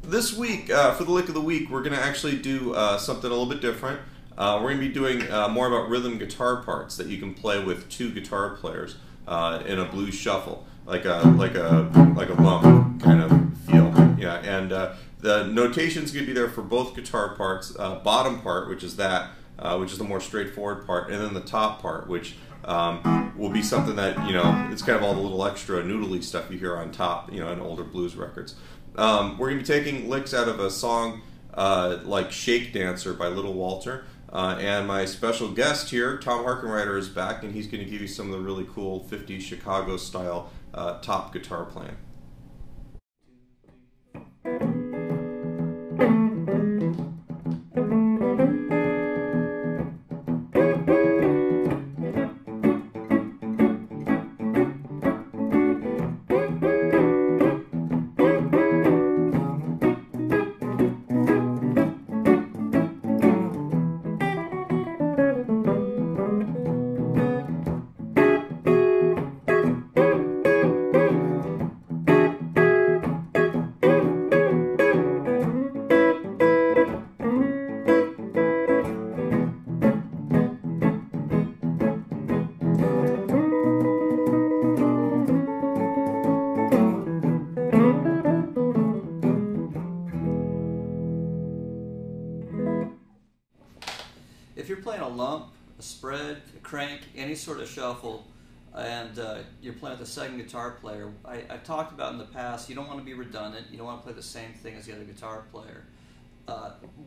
This week, for the lick of the week, we're going to actually do something a little bit different. We're going to be doing more about rhythm guitar parts that you can play with two guitar players in a blues shuffle, like a bump kind of feel. Yeah, and the notation's going to be there for both guitar parts. Bottom part, which is the more straightforward part, and then the top part, which will be something that, it's kind of all the little extra noodly stuff you hear on top, in older blues records. We're going to be taking licks out of a song like Shake Dancer by Little Walter. And my special guest here, Tom Harkenrider, is back, and he's going to give you some of the really cool 50s Chicago-style top guitar playing. If you're playing a lump, a spread, a crank, any sort of shuffle, and you're playing with a second guitar player, I've talked about in the past, you don't want to be redundant, you don't want to play the same thing as the other guitar player.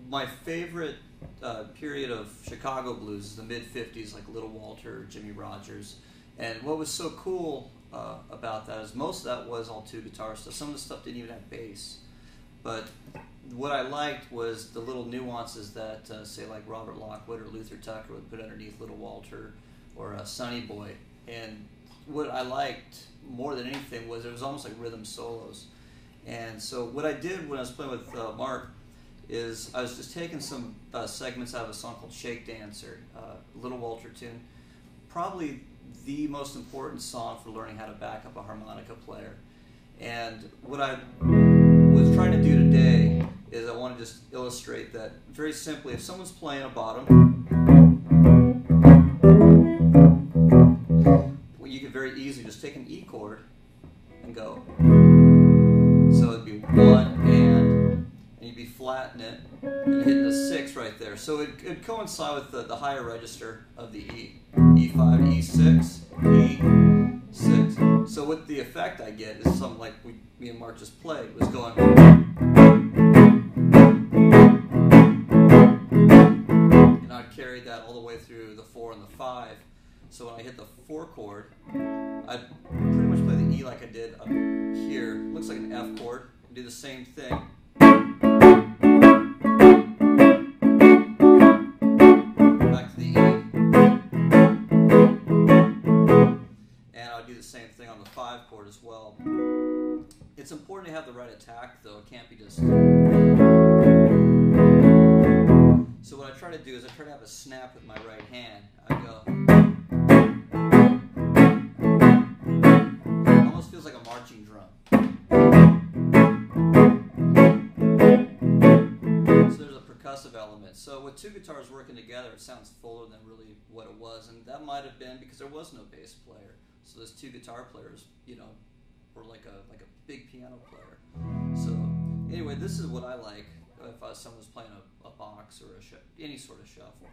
My favorite period of Chicago blues is the mid-50s, like Little Walter, Jimmy Rogers, and what was so cool about that is most of that was all two guitar stuff. Some of the stuff didn't even have bass, but what I liked was the little nuances that, say, like Robert Lockwood or Luther Tucker would put underneath Little Walter or Sonny Boy. And what I liked more than anything was it was almost like rhythm solos. And so what I did when I was playing with Mark is I was just taking some segments out of a song called Shake Dancer, Little Walter tune. Probably the most important song for learning how to back up a harmonica player. And what I was trying to do today is I want to just illustrate that very simply. If someone's playing a bottom, well, you could very easily just take an E chord and go. So it'd be one and you'd be flattening it and hitting the 6 right there. So it'd coincide with the higher register of the E. E5, E6, E6. So what the effect I get is something like me and Mark just played, was going. Carried that all the way through the 4 and the 5. So when I hit the 4 chord, I pretty much play the E like I did up here. Looks like an F chord. And do the same thing. Back to the E. And I'll do the same thing on the 5 chord as well. It's important to have the right attack, though. It can't be just. So what I try to do is I try to have a snap with my right hand. I go. It almost feels like a marching drum. So there's a percussive element. So with two guitars working together, it sounds fuller than really what it was. And that might have been because there was no bass player. So those two guitar players, were like a big piano player. So anyway, this is what I like. If someone was playing a box or any sort of shuffle.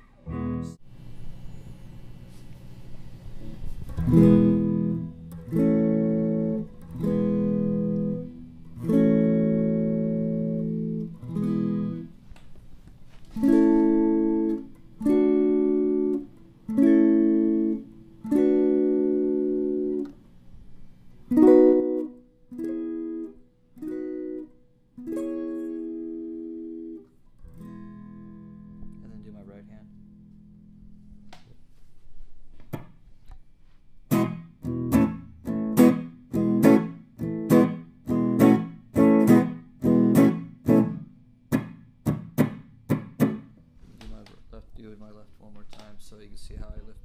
Do my left one more time so you can see how I lift